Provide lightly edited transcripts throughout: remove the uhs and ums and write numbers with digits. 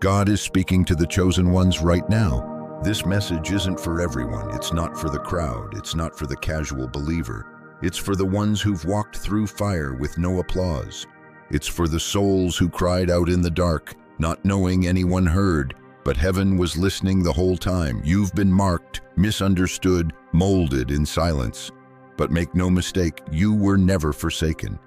God is speaking to the chosen ones right now. This message isn't for everyone. It's not for the crowd. It's not for the casual believer. It's for the ones who've walked through fire with no applause. It's for the souls who cried out in the dark, not knowing anyone heard, but heaven was listening the whole time. You've been marked, misunderstood, molded in silence. But make no mistake, you were never forsaken.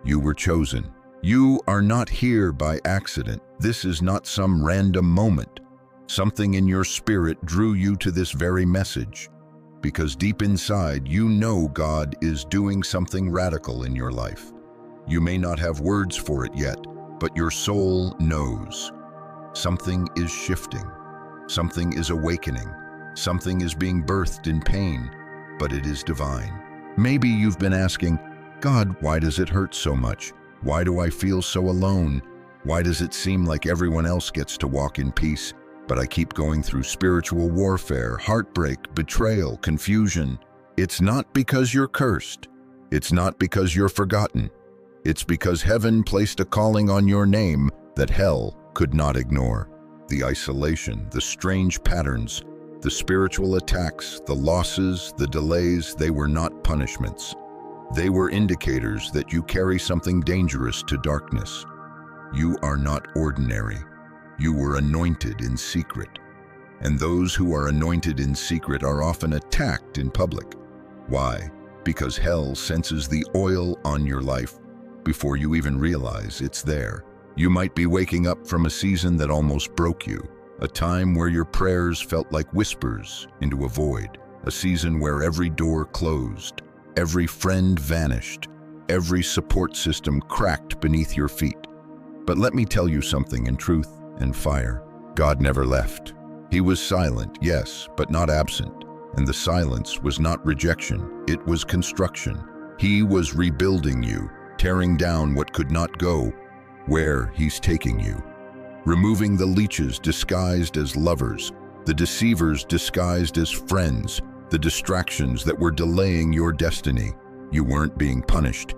You were chosen. You are not here by accident. This is not some random moment. Something in your spirit drew you to this very message, because deep inside you know God is doing something radical in your life. You may not have words for it yet, but your soul knows. Something is shifting. Something is awakening. Something is being birthed in pain, but it is divine. Maybe you've been asking, God, why does it hurt so much? Why do I feel so alone? Why does it seem like everyone else gets to walk in peace, but I keep going through spiritual warfare, heartbreak, betrayal, confusion? It's not because you're cursed. It's not because you're forgotten. It's because heaven placed a calling on your name that hell could not ignore. The isolation, the strange patterns, the spiritual attacks, the losses, the delays, they were not punishments. They were indicators that you carry something dangerous to darkness. You are not ordinary. You were anointed in secret. And those who are anointed in secret are often attacked in public. Why? Because hell senses the oil on your life before you even realize it's there. You might be waking up from a season that almost broke you, a time where your prayers felt like whispers into a void, a season where every door closed, every friend vanished, every support system cracked beneath your feet. But let me tell you something in truth and fire. God never left. He was silent, yes, but not absent. And the silence was not rejection, it was construction. He was rebuilding you, tearing down what could not go where He's taking you. Removing the leeches disguised as lovers, the deceivers disguised as friends, the distractions that were delaying your destiny. You weren't being punished.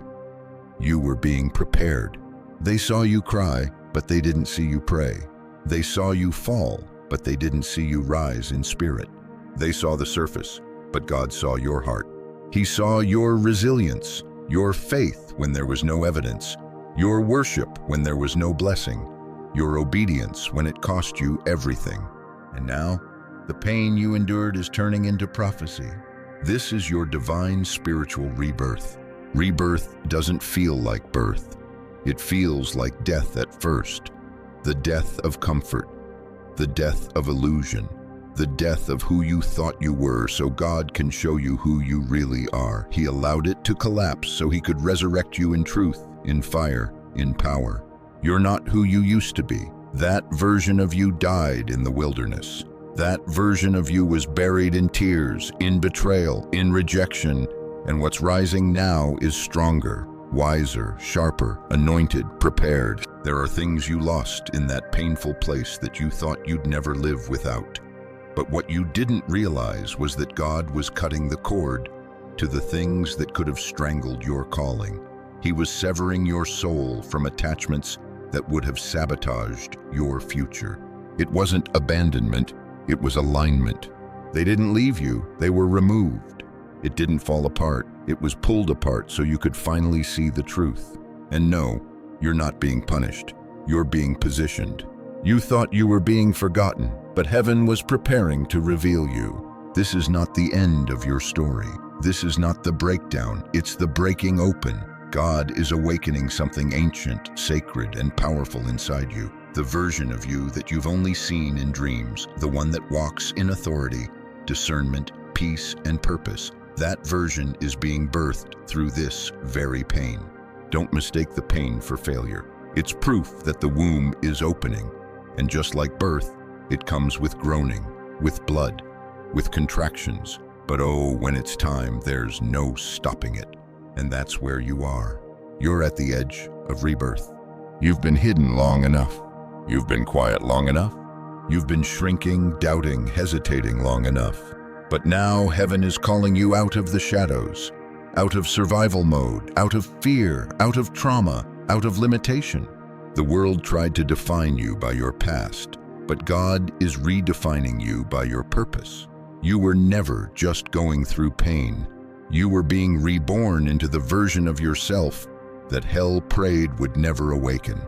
You were being prepared. They saw you cry, but they didn't see you pray. They saw you fall, but they didn't see you rise in spirit. They saw the surface, but God saw your heart. He saw your resilience, your faith when there was no evidence, your worship when there was no blessing, your obedience when it cost you everything. And now, the pain you endured is turning into prophecy. This is your divine spiritual rebirth. Rebirth doesn't feel like birth. It feels like death at first. The death of comfort, the death of illusion, the death of who you thought you were so God can show you who you really are. He allowed it to collapse so He could resurrect you in truth, in fire, in power. You're not who you used to be. That version of you died in the wilderness. That version of you was buried in tears, in betrayal, in rejection, and what's rising now is stronger, wiser, sharper, anointed, prepared. There are things you lost in that painful place that you thought you'd never live without. But what you didn't realize was that God was cutting the cord to the things that could have strangled your calling. He was severing your soul from attachments that would have sabotaged your future. It wasn't abandonment, it was alignment. They didn't leave you, they were removed. It didn't fall apart, it was pulled apart so you could finally see the truth. And no, you're not being punished, you're being positioned. You thought you were being forgotten, but heaven was preparing to reveal you. This is not the end of your story. This is not the breakdown, it's the breaking open. God is awakening something ancient, sacred, and powerful inside you. The version of you that you've only seen in dreams, the one that walks in authority, discernment, peace, and purpose. That version is being birthed through this very pain. Don't mistake the pain for failure. It's proof that the womb is opening. And just like birth, it comes with groaning, with blood, with contractions. But oh, when it's time, there's no stopping it. And that's where you are. You're at the edge of rebirth. You've been hidden long enough. You've been quiet long enough. You've been shrinking, doubting, hesitating long enough. But now heaven is calling you out of the shadows, out of survival mode, out of fear, out of trauma, out of limitation. The world tried to define you by your past, But God is redefining you by your purpose. You were never just going through pain. You were being reborn into the version of yourself that hell prayed would never awaken.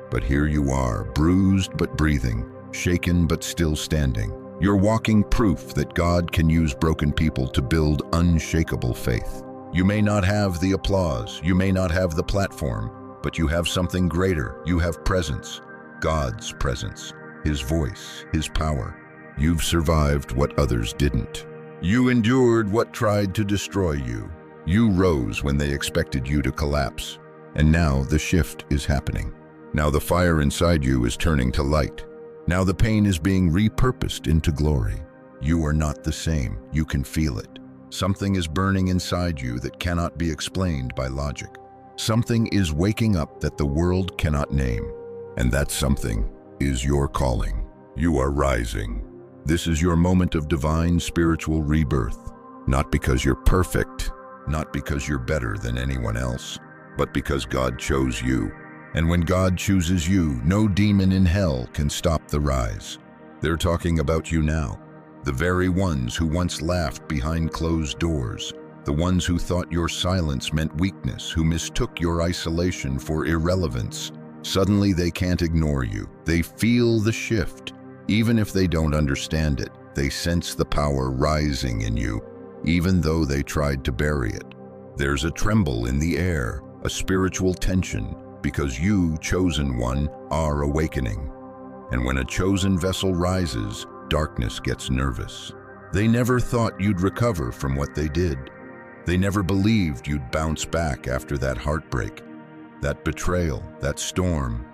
But here you are, bruised but breathing, shaken but still standing. You're walking proof that God can use broken people to build unshakable faith. You may not have the applause, you may not have the platform, but you have something greater. You have presence, God's presence, His voice, His power. You've survived what others didn't. You endured what tried to destroy you. You rose when they expected you to collapse. And now the shift is happening. Now the fire inside you is turning to light. Now the pain is being repurposed into glory. You are not the same. You can feel it. Something is burning inside you that cannot be explained by logic. Something is waking up that the world cannot name. And that something is your calling. You are rising. This is your moment of divine spiritual rebirth. Not because you're perfect, not because you're better than anyone else, but because God chose you. And when God chooses you, no demon in hell can stop the rise. They're talking about you now. The very ones who once laughed behind closed doors, the ones who thought your silence meant weakness, who mistook your isolation for irrelevance. Suddenly they can't ignore you. They feel the shift. Even if they don't understand it, they sense the power rising in you, even though they tried to bury it. There's a tremble in the air, a spiritual tension, because you, chosen one, are awakening. And when a chosen vessel rises, darkness gets nervous. They never thought you'd recover from what they did. They never believed you'd bounce back after that heartbreak, that betrayal, that storm.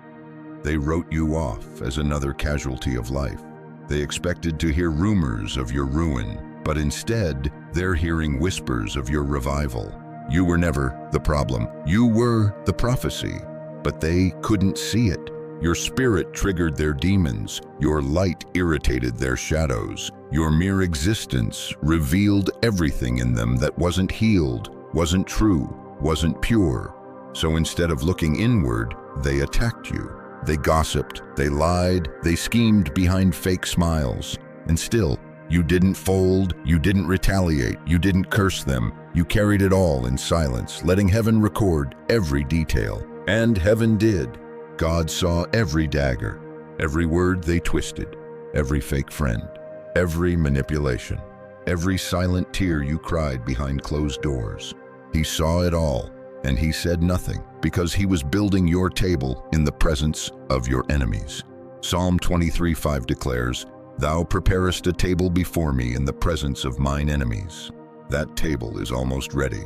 They wrote you off as another casualty of life. They expected to hear rumors of your ruin, but instead, they're hearing whispers of your revival. You were never the problem. You were the prophecy, but they couldn't see it. Your spirit triggered their demons. Your light irritated their shadows. Your mere existence revealed everything in them that wasn't healed, wasn't true, wasn't pure. So instead of looking inward, they attacked you. They gossiped, they lied, they schemed behind fake smiles. And still, you didn't fold, you didn't retaliate, you didn't curse them. You carried it all in silence, letting heaven record every detail. And heaven did. God saw every dagger, every word they twisted, every fake friend, every manipulation, every silent tear you cried behind closed doors. He saw it all, and he said nothing, because he was building your table in the presence of your enemies. Psalm 23:5 declares, "Thou preparest a table before me in the presence of mine enemies." That table is almost ready.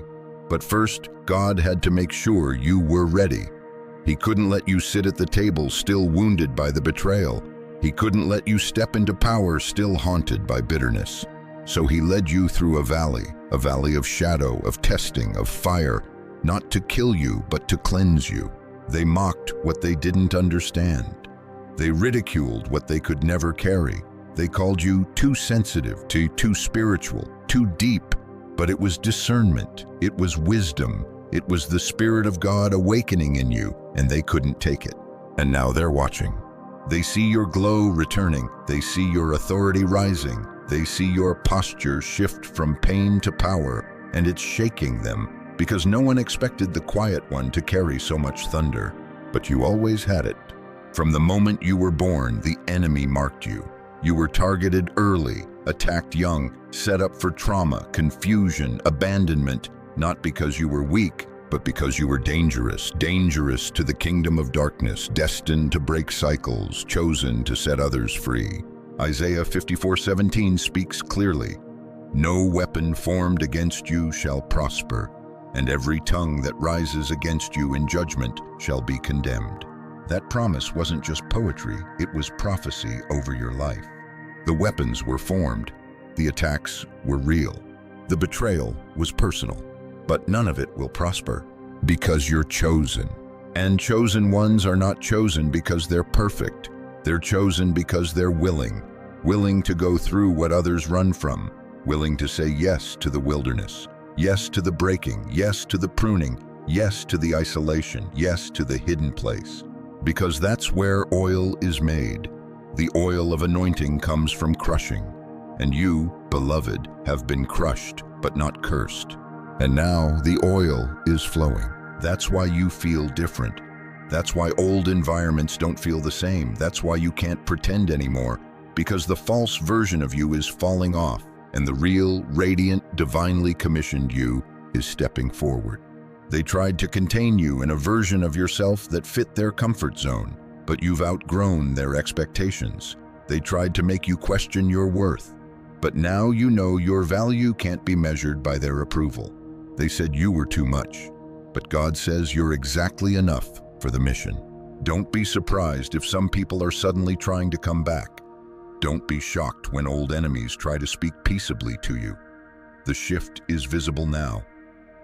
But first, God had to make sure you were ready. He couldn't let you sit at the table still wounded by the betrayal. He couldn't let you step into power still haunted by bitterness. So he led you through a valley of shadow, of testing, of fire, not to kill you, but to cleanse you. They mocked what they didn't understand. They ridiculed what they could never carry. They called you too sensitive, too spiritual, too deep. But it was discernment, it was wisdom, it was the Spirit of God awakening in you, and they couldn't take it. And now they're watching. They see your glow returning, they see your authority rising, they see your posture shift from pain to power, and it's shaking them, because no one expected the quiet one to carry so much thunder. But you always had it. From the moment you were born, the enemy marked you. You were targeted early, attacked young, set up for trauma, confusion, abandonment, not because you were weak, but because you were dangerous to the kingdom of darkness, destined to break cycles, chosen to set others free. Isaiah 54:17 speaks clearly, "No weapon formed against you shall prosper, and every tongue that rises against you in judgment shall be condemned." That promise wasn't just poetry, it was prophecy over your life. The weapons were formed, the attacks were real, the betrayal was personal, but none of it will prosper because you're chosen. And chosen ones are not chosen because they're perfect. They're chosen because they're willing to go through what others run from, willing to say yes to the wilderness, yes to the breaking, yes to the pruning, yes to the isolation, yes to the hidden place. Because that's where oil is made. The oil of anointing comes from crushing. And you, beloved, have been crushed, but not cursed. And now the oil is flowing. That's why you feel different. That's why old environments don't feel the same. That's why you can't pretend anymore, because the false version of you is falling off, and the real, radiant, divinely commissioned you is stepping forward. They tried to contain you in a version of yourself that fit their comfort zone, but you've outgrown their expectations. They tried to make you question your worth, but now you know your value can't be measured by their approval. They said you were too much, but God says you're exactly enough for the mission. Don't be surprised if some people are suddenly trying to come back. Don't be shocked when old enemies try to speak peaceably to you. The shift is visible now.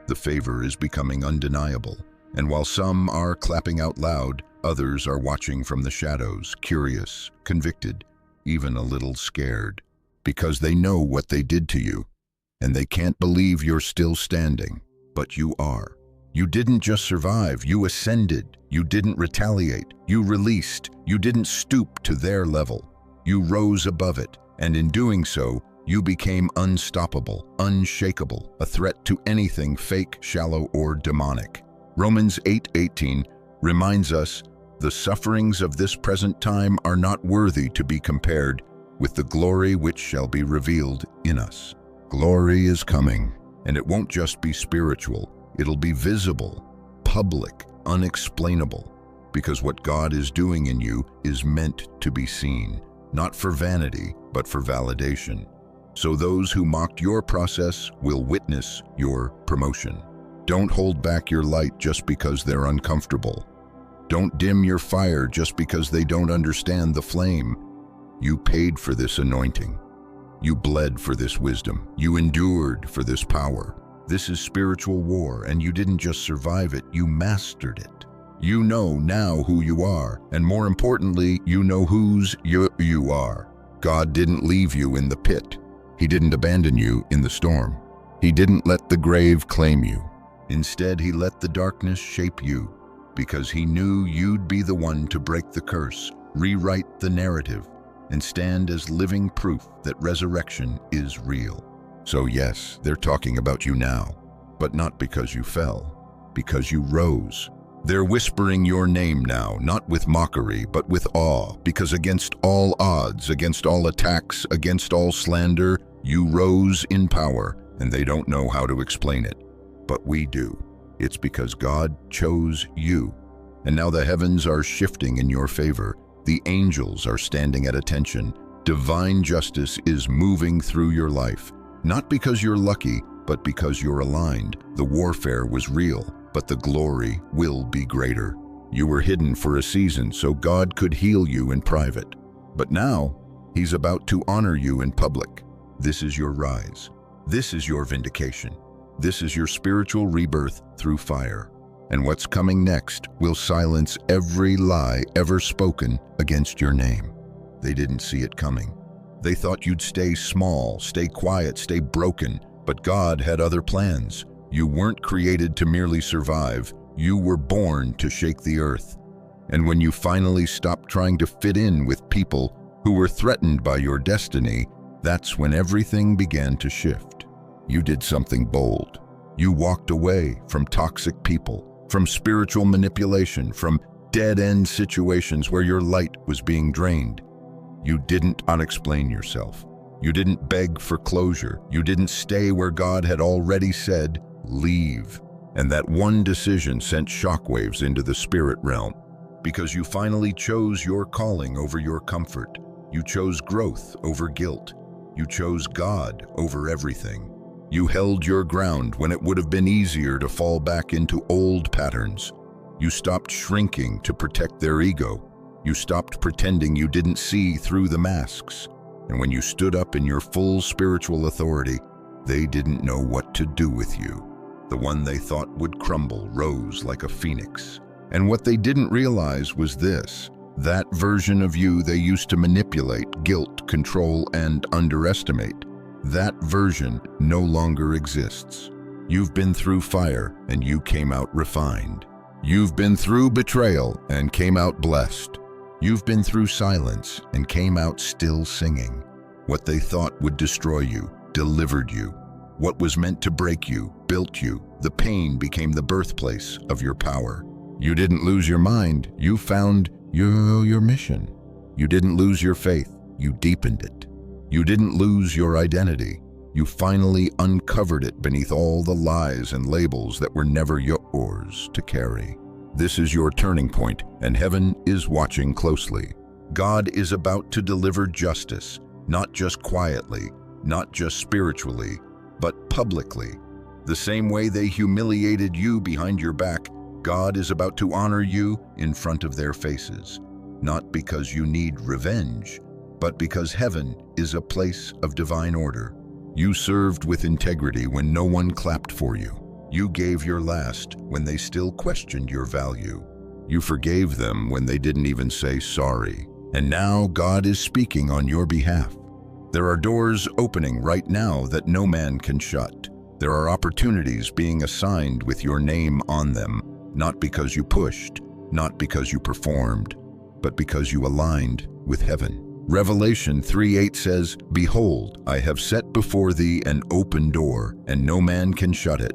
The favor is becoming undeniable. And while some are clapping out loud, others are watching from the shadows, curious, convicted, even a little scared, because they know what they did to you, and they can't believe you're still standing, but you are. You didn't just survive, you ascended. You didn't retaliate, you released. You didn't stoop to their level. You rose above it, and in doing so, you became unstoppable, unshakable, a threat to anything fake, shallow, or demonic. Romans 8:18 reminds us, the sufferings of this present time are not worthy to be compared with the glory which shall be revealed in us. Glory is coming, and it won't just be spiritual, it'll be visible, public, unexplainable, because what God is doing in you is meant to be seen, not for vanity, but for validation. So those who mocked your process will witness your promotion. Don't hold back your light just because they're uncomfortable. Don't dim your fire just because they don't understand the flame. You paid for this anointing. You bled for this wisdom. You endured for this power. This is spiritual war, and you didn't just survive it, you mastered it. You know now who you are, and more importantly, you know whose you are. God didn't leave you in the pit. He didn't abandon you in the storm. He didn't let the grave claim you. Instead, he let the darkness shape you, because he knew you'd be the one to break the curse, rewrite the narrative, and stand as living proof that resurrection is real. So yes, they're talking about you now, but not because you fell, because you rose. They're whispering your name now, not with mockery, but with awe, because against all odds, against all attacks, against all slander, you rose in power, and they don't know how to explain it. But we do. It's because God chose you. And now the heavens are shifting in your favor. The angels are standing at attention. Divine justice is moving through your life. Not because you're lucky, but because you're aligned. The warfare was real, but the glory will be greater. You were hidden for a season so God could heal you in private. But now, He's about to honor you in public. This is your rise. This is your vindication. This is your spiritual rebirth through fire. And what's coming next will silence every lie ever spoken against your name. They didn't see it coming. They thought you'd stay small, stay quiet, stay broken, but God had other plans. You weren't created to merely survive. You were born to shake the earth. And when you finally stopped trying to fit in with people who were threatened by your destiny, that's when everything began to shift. You did something bold. You walked away from toxic people, from spiritual manipulation, from dead-end situations where your light was being drained. You didn't unexplain yourself. You didn't beg for closure. You didn't stay where God had already said, leave. And that one decision sent shockwaves into the spirit realm, because you finally chose your calling over your comfort. You chose growth over guilt. You chose God over everything. You held your ground when it would have been easier to fall back into old patterns. You stopped shrinking to protect their ego. You stopped pretending you didn't see through the masks. And when you stood up in your full spiritual authority, they didn't know what to do with you. The one they thought would crumble rose like a phoenix. And what they didn't realize was this: that version of you they used to manipulate, guilt, control, and underestimate, that version no longer exists. You've been through fire and you came out refined. You've been through betrayal and came out blessed. You've been through silence and came out still singing. What they thought would destroy you, delivered you. What was meant to break you, built you. The pain became the birthplace of your power. You didn't lose your mind, you found your mission. You didn't lose your faith, you deepened it. You didn't lose your identity, you finally uncovered it beneath all the lies and labels that were never yours to carry. This is your turning point, and heaven is watching closely. God is about to deliver justice, not just quietly, not just spiritually, but publicly. The same way they humiliated you behind your back, God is about to honor you in front of their faces. Not because you need revenge, but because heaven is a place of divine order. You served with integrity when no one clapped for you. You gave your last when they still questioned your value. You forgave them when they didn't even say sorry. And now God is speaking on your behalf. There are doors opening right now that no man can shut. There are opportunities being assigned with your name on them, not because you pushed, not because you performed, but because you aligned with heaven. Revelation 3:8 says, "Behold, I have set before thee an open door, and no man can shut it."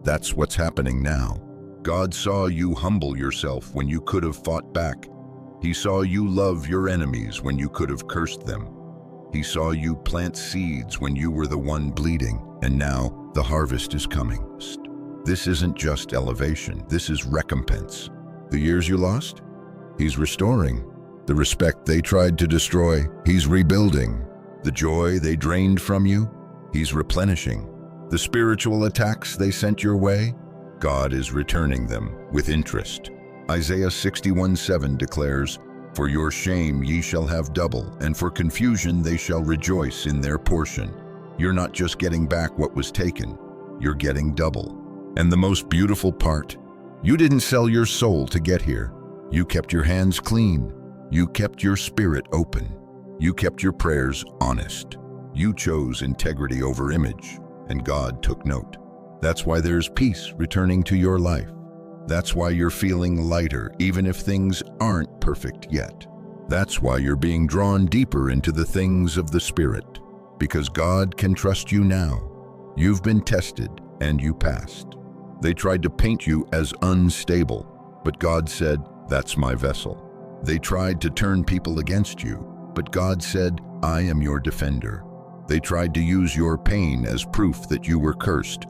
That's what's happening now. God saw you humble yourself when you could have fought back. He saw you love your enemies when you could have cursed them. He saw you plant seeds when you were the one bleeding, and now the harvest is coming. This isn't just elevation, this is recompense. The years you lost, He's restoring. The respect they tried to destroy, He's rebuilding. The joy they drained from you, He's replenishing. The spiritual attacks they sent your way, God is returning them with interest. Isaiah 61:7 declares, "For your shame ye shall have double, and for confusion they shall rejoice in their portion." You're not just getting back what was taken, you're getting double. And the most beautiful part, you didn't sell your soul to get here. You kept your hands clean. You kept your spirit open. You kept your prayers honest. You chose integrity over image, and God took note. That's why there's peace returning to your life. That's why you're feeling lighter, even if things aren't perfect yet. That's why you're being drawn deeper into the things of the Spirit, because God can trust you now. You've been tested, and you passed. They tried to paint you as unstable, but God said, "That's my vessel." They tried to turn people against you, but God said, "I am your defender." They tried to use your pain as proof that you were cursed,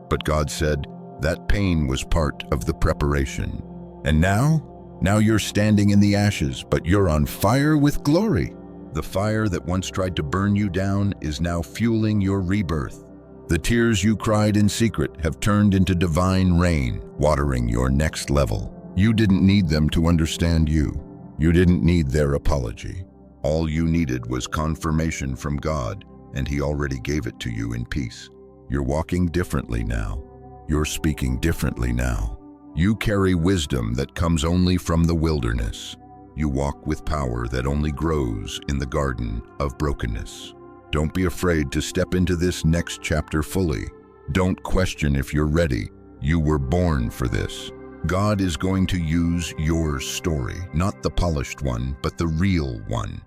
but God said, "That pain was part of the preparation." And now you're standing in the ashes, but you're on fire with glory. The fire that once tried to burn you down is now fueling your rebirth. The tears you cried in secret have turned into divine rain, watering your next level. You didn't need them to understand you. You didn't need their apology. All you needed was confirmation from God, and He already gave it to you in peace. You're walking differently now. You're speaking differently now. You carry wisdom that comes only from the wilderness. You walk with power that only grows in the garden of brokenness. Don't be afraid to step into this next chapter fully. Don't question if you're ready. You were born for this. God is going to use your story, not the polished one, but the real one.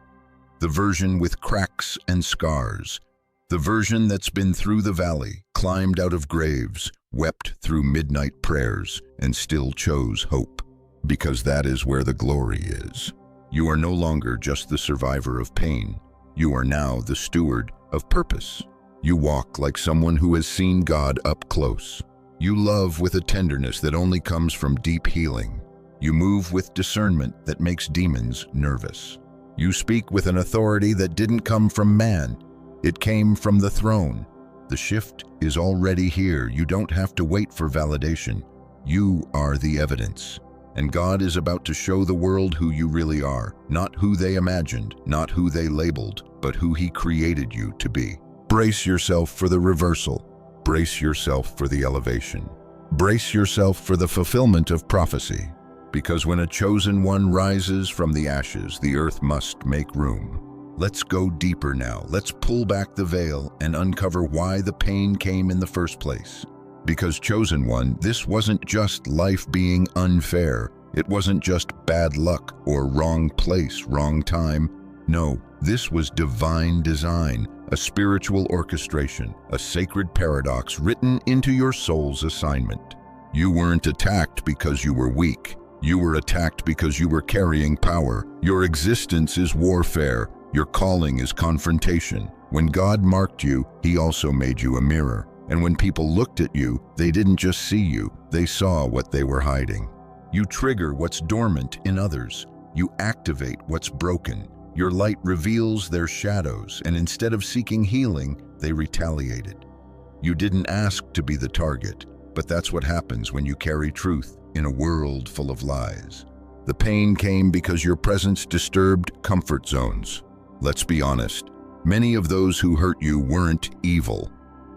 The version with cracks and scars. The version that's been through the valley, climbed out of graves, wept through midnight prayers, and still chose hope. Because that is where the glory is. You are no longer just the survivor of pain. You are now the steward of purpose. You walk like someone who has seen God up close. You love with a tenderness that only comes from deep healing. You move with discernment that makes demons nervous. You speak with an authority that didn't come from man. It came from the throne. The shift is already here. You don't have to wait for validation. You are the evidence. And God is about to show the world who you really are, not who they imagined, not who they labeled, but who He created you to be. Brace yourself for the reversal. Brace yourself for the elevation. Brace yourself for the fulfillment of prophecy. Because when a chosen one rises from the ashes, the earth must make room. Let's go deeper now. Let's pull back the veil and uncover why the pain came in the first place. Because chosen one, this wasn't just life being unfair. It wasn't just bad luck or wrong place, wrong time. No, this was divine design, a spiritual orchestration, a sacred paradox written into your soul's assignment. You weren't attacked because you were weak. You were attacked because you were carrying power. Your existence is warfare. Your calling is confrontation. When God marked you, He also made you a mirror. And when people looked at you, they didn't just see you, they saw what they were hiding. You trigger what's dormant in others. You activate what's broken. Your light reveals their shadows, and instead of seeking healing, they retaliated. You didn't ask to be the target, but that's what happens when you carry truth in a world full of lies. The pain came because your presence disturbed comfort zones. Let's be honest, many of those who hurt you weren't evil.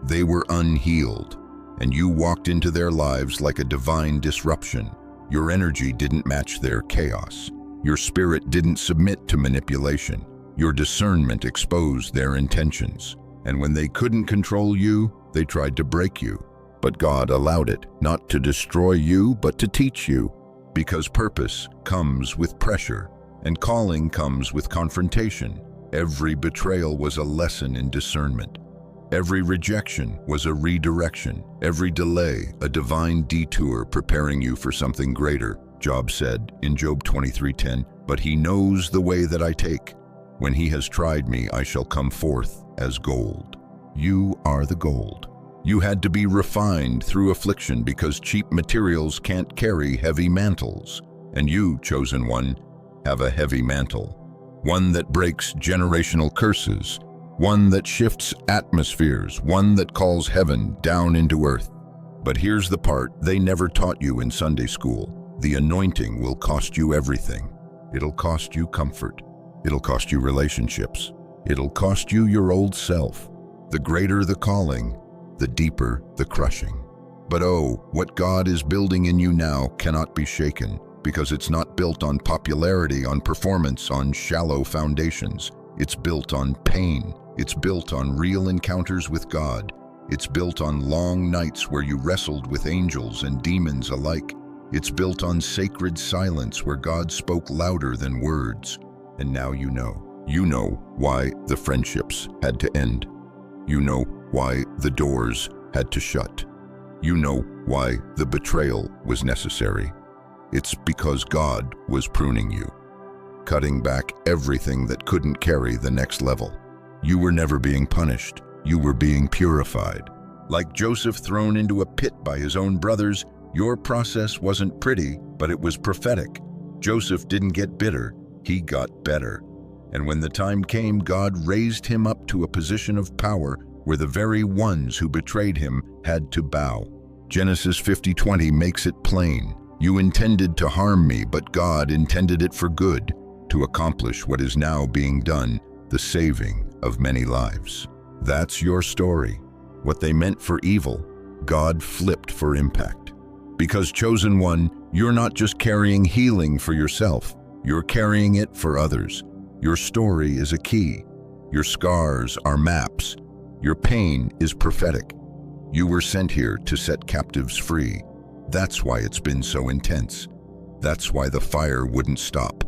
They were unhealed, and you walked into their lives like a divine disruption. Your energy didn't match their chaos. Your spirit didn't submit to manipulation. Your discernment exposed their intentions. And when they couldn't control you, they tried to break you. But God allowed it, not to destroy you, but to teach you. Because purpose comes with pressure, and calling comes with confrontation. Every betrayal was a lesson in discernment. Every rejection was a redirection. Every delay, a divine detour preparing you for something greater. Job said in Job 23:10, "But He knows the way that I take. When He has tried me, I shall come forth as gold." You are the gold. You had to be refined through affliction because cheap materials can't carry heavy mantles. And you, chosen one, have a heavy mantle. One that breaks generational curses. One that shifts atmospheres. One that calls heaven down into earth. But here's the part they never taught you in Sunday school. The anointing will cost you everything. It'll cost you comfort. It'll cost you relationships. It'll cost you your old self. The greater the calling, the deeper the crushing. But oh, what God is building in you now cannot be shaken, because it's not built on popularity, on performance, on shallow foundations. It's built on pain. It's built on real encounters with God. It's built on long nights where you wrestled with angels and demons alike. It's built on sacred silence where God spoke louder than words. And now you know. You know why the friendships had to end. You know why the doors had to shut. You know why the betrayal was necessary. It's because God was pruning you, cutting back everything that couldn't carry the next level. You were never being punished. You were being purified. Like Joseph thrown into a pit by his own brothers, your process wasn't pretty, but it was prophetic. Joseph didn't get bitter, he got better. And when the time came, God raised him up to a position of power where the very ones who betrayed him had to bow. Genesis 50:20 makes it plain. You intended to harm me, but God intended it for good, to accomplish what is now being done, the saving of many lives. That's your story. What they meant for evil, God flipped for impact. Because chosen one, you're not just carrying healing for yourself, you're carrying it for others. Your story is a key. Your scars are maps. Your pain is prophetic. You were sent here to set captives free. That's why it's been so intense. That's why the fire wouldn't stop.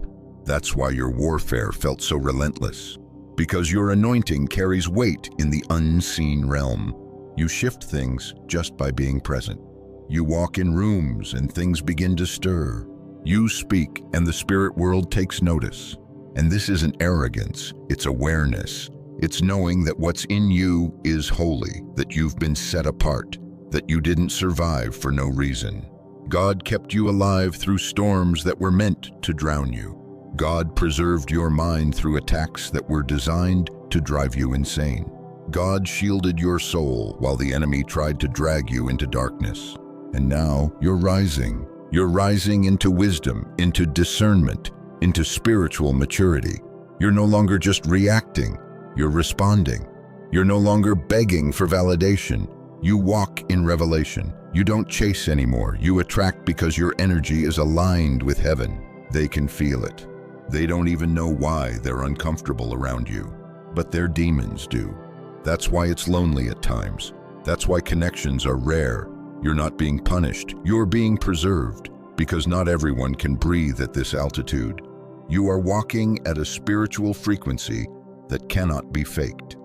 That's why your warfare felt so relentless. Because your anointing carries weight in the unseen realm. You shift things just by being present. You walk in rooms and things begin to stir. You speak and the spirit world takes notice. And this isn't arrogance, it's awareness. It's knowing that what's in you is holy, that you've been set apart, that you didn't survive for no reason. God kept you alive through storms that were meant to drown you. God preserved your mind through attacks that were designed to drive you insane. God shielded your soul while the enemy tried to drag you into darkness. And now you're rising. You're rising into wisdom, into discernment, into spiritual maturity. You're no longer just reacting, you're responding. You're no longer begging for validation. You walk in revelation. You don't chase anymore. You attract because your energy is aligned with heaven. They can feel it. They don't even know why they're uncomfortable around you, but their demons do. That's why it's lonely at times. That's why connections are rare. You're not being punished. You're being preserved. because not everyone can breathe at this altitude. You are walking at a spiritual frequency that cannot be faked.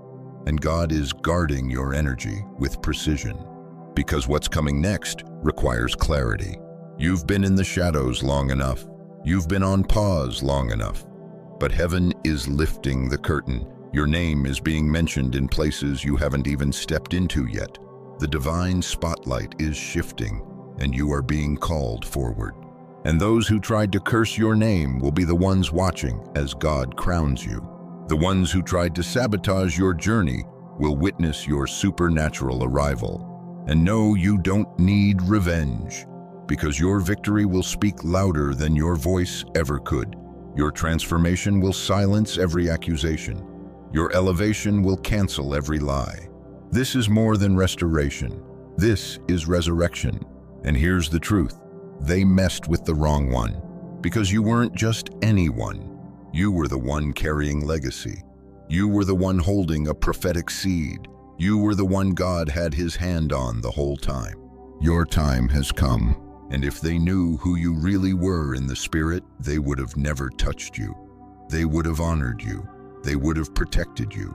And God is guarding your energy with precision, because what's coming next requires clarity. You've been in the shadows long enough. You've been on pause long enough. But heaven is lifting the curtain. Your name is being mentioned in places you haven't even stepped into yet. The divine spotlight is shifting, and you are being called forward. And those who tried to curse your name will be the ones watching as God crowns you. The ones who tried to sabotage your journey will witness your supernatural arrival. And no, you don't need revenge, because your victory will speak louder than your voice ever could. Your transformation will silence every accusation. Your elevation will cancel every lie. This is more than restoration. This is resurrection. And here's the truth. They messed with the wrong one, because you weren't just anyone. You were the one carrying legacy. You were the one holding a prophetic seed. You were the one God had his hand on the whole time. Your time has come, and if they knew who you really were in the spirit, they would have never touched you. They would have honored you. They would have protected you.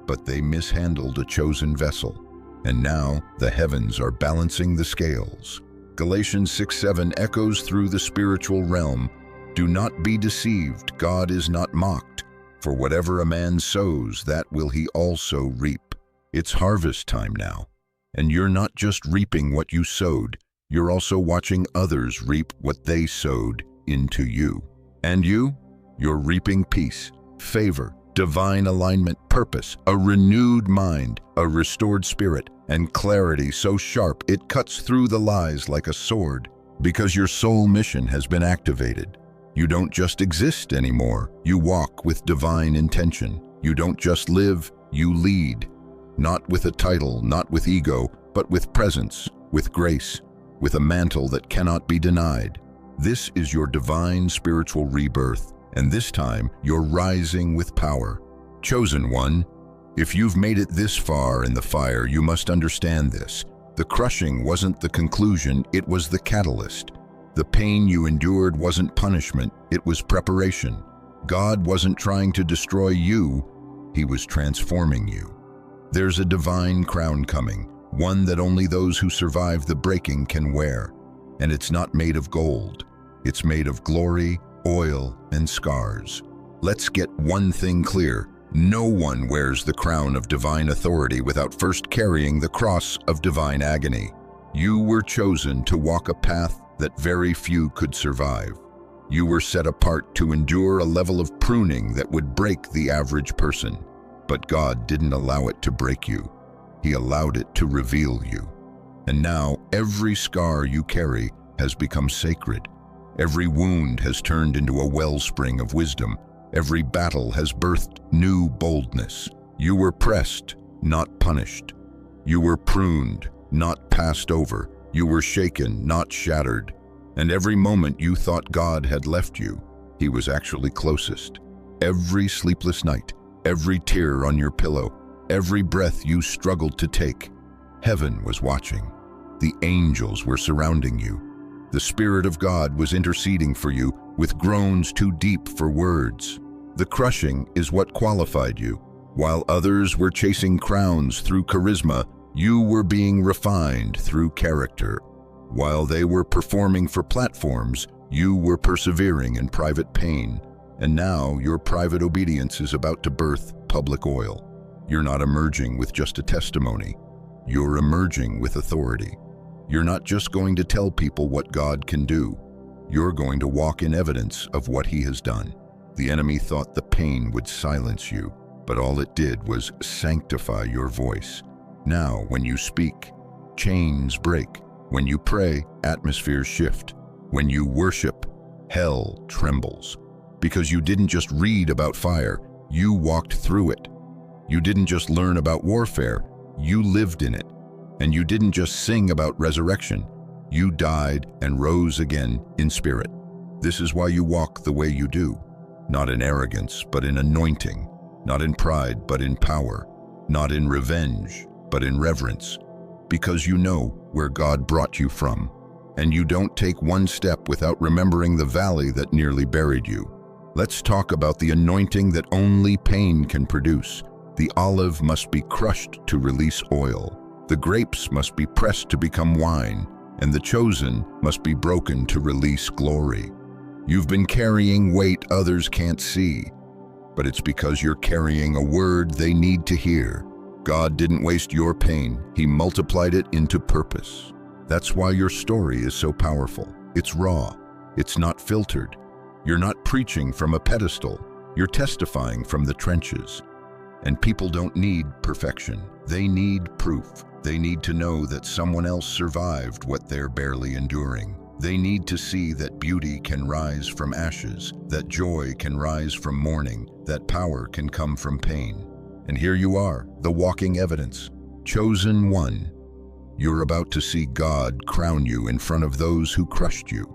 But they mishandled a chosen vessel, and now the heavens are balancing the scales. Galatians 6:7 echoes through the spiritual realm. Do not be deceived, God is not mocked. For whatever a man sows, that will he also reap. It's harvest time now, and you're not just reaping what you sowed, you're also watching others reap what they sowed into you. And you're reaping peace, favor, divine alignment, purpose, a renewed mind, a restored spirit, and clarity so sharp it cuts through the lies like a sword, because your soul mission has been activated. You don't just exist anymore. You walk with divine intention. You don't just live, you lead. Not with a title, not with ego, but with presence, with grace, with a mantle that cannot be denied. This is your divine spiritual rebirth, and this time you're rising with power. Chosen one, if you've made it this far in the fire, you must understand this. The crushing wasn't the conclusion, it was the catalyst. The pain you endured wasn't punishment, it was preparation. God wasn't trying to destroy you, he was transforming you. There's a divine crown coming, one that only those who survive the breaking can wear. And it's not made of gold, it's made of glory, oil, and scars. Let's get one thing clear. No one wears the crown of divine authority without first carrying the cross of divine agony. You were chosen to walk a path that very few could survive. You were set apart to endure a level of pruning that would break the average person. But God didn't allow it to break you. He allowed it to reveal you. And now every scar you carry has become sacred. Every wound has turned into a wellspring of wisdom. Every battle has birthed new boldness. You were pressed, not punished. You were pruned, not passed over. You were shaken, not shattered. And every moment you thought God had left you, he was actually closest. Every sleepless night, every tear on your pillow, every breath you struggled to take, heaven was watching. The angels were surrounding you. The Spirit of God was interceding for you with groans too deep for words. The crushing is what qualified you. While others were chasing crowns through charisma, you were being refined through character. While they were performing for platforms, you were persevering in private pain. And now your private obedience is about to birth public oil. You're not emerging with just a testimony. You're emerging with authority. You're not just going to tell people what God can do. You're going to walk in evidence of what he has done. The enemy thought the pain would silence you, but all it did was sanctify your voice. Now, when you speak, chains break. When you pray, atmospheres shift. When you worship, hell trembles. Because you didn't just read about fire, you walked through it. You didn't just learn about warfare, you lived in it. And you didn't just sing about resurrection, you died and rose again in spirit. This is why you walk the way you do. Not in arrogance, but in anointing. Not in pride, but in power. Not in revenge, but in reverence, because you know where God brought you from. and you don't take one step without remembering the valley that nearly buried you. Let's talk about the anointing that only pain can produce. The olive must be crushed to release oil. The grapes must be pressed to become wine, and the chosen must be broken to release glory. You've been carrying weight others can't see, but it's because you're carrying a word they need to hear. God didn't waste your pain, He multiplied it into purpose. That's why your story is so powerful. It's raw. It's not filtered. You're not preaching from a pedestal. You're testifying from the trenches. And people don't need perfection. They need proof. They need to know that someone else survived what they're barely enduring. They need to see that beauty can rise from ashes, that joy can rise from mourning, that power can come from pain. And here you are, the walking evidence. Chosen one. You're about to see God crown you in front of those who crushed you.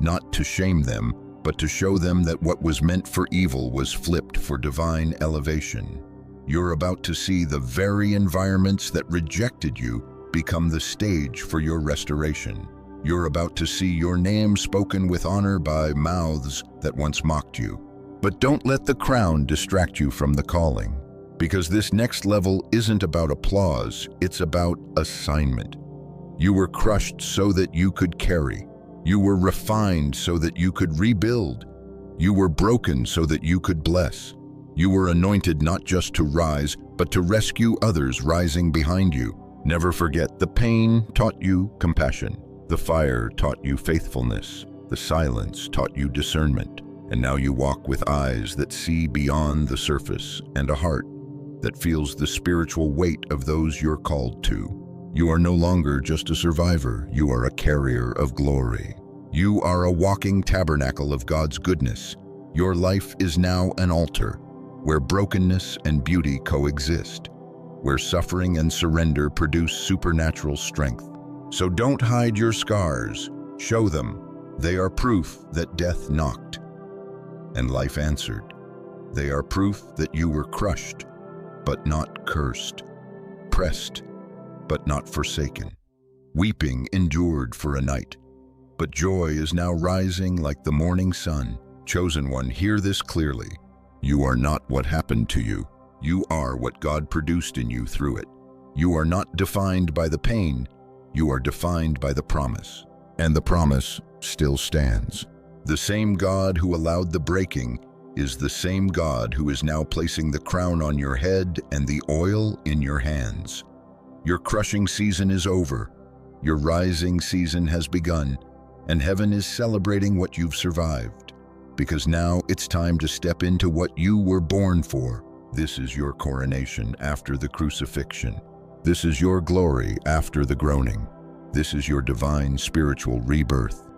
Not to shame them, but to show them that what was meant for evil was flipped for divine elevation. You're about to see the very environments that rejected you become the stage for your restoration. You're about to see your name spoken with honor by mouths that once mocked you. But don't let the crown distract you from the calling, because this next level isn't about applause, it's about assignment. You were crushed so that you could carry. You were refined so that you could rebuild. You were broken so that you could bless. You were anointed not just to rise, but to rescue others rising behind you. Never forget, the pain taught you compassion. The fire taught you faithfulness. The silence taught you discernment. And now you walk with eyes that see beyond the surface and a heart that feels the spiritual weight of those you're called to. You are no longer just a survivor. You are a carrier of glory. You are a walking tabernacle of God's goodness. Your life is now an altar where brokenness and beauty coexist, where suffering and surrender produce supernatural strength. So don't hide your scars. Show them. They are proof that death knocked and life answered. They are proof that you were crushed, but not cursed, pressed, but not forsaken. Weeping endured for a night, but joy is now rising like the morning sun. Chosen one, hear this clearly. You are not what happened to you. You are what God produced in you through it. You are not defined by the pain. You are defined by the promise. And the promise still stands. The same God who allowed the breaking is the same God who is now placing the crown on your head and the oil in your hands. Your crushing season is over. Your rising season has begun, and heaven is celebrating what you've survived. Because now it's time to step into what you were born for. This is your coronation after the crucifixion. This is your glory after the groaning. This is your divine spiritual rebirth.